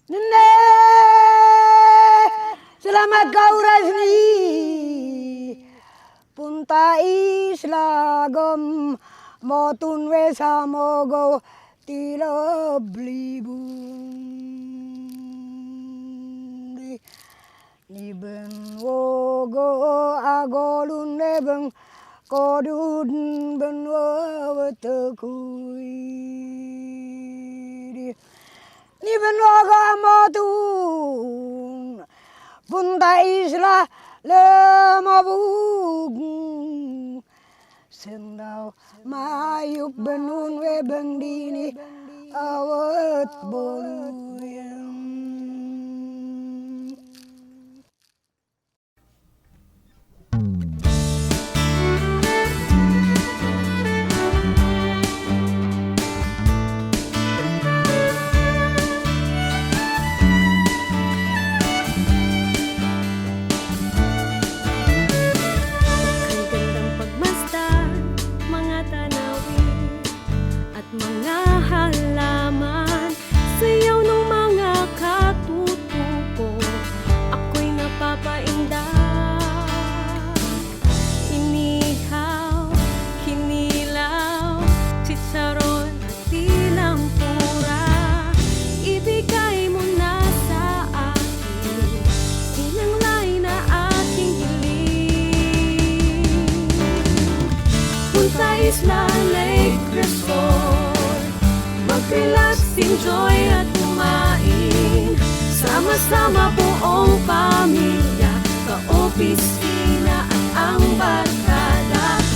Nene, selamat kau rasni. Punta islagom, motun we samogo tilo blibundi. Ni ben wogo agolun nebeng kodun ben wo tekui. Ni ben wogo motun punta isla lemabung sendau mayuk benun we bendini awet boluyeng. Mga halaman, sayaw ng mga katutubo, ako'y napapainda. Inihaw, kinilaw, chicharon at tilang pura, ibigay mo na sa akin, sinanglay na aking hiling. Punta Isla Lake Resort, mag-relax, enjoy at kumain, sama-sama buong pamilya, ka-opisina at ang barkada.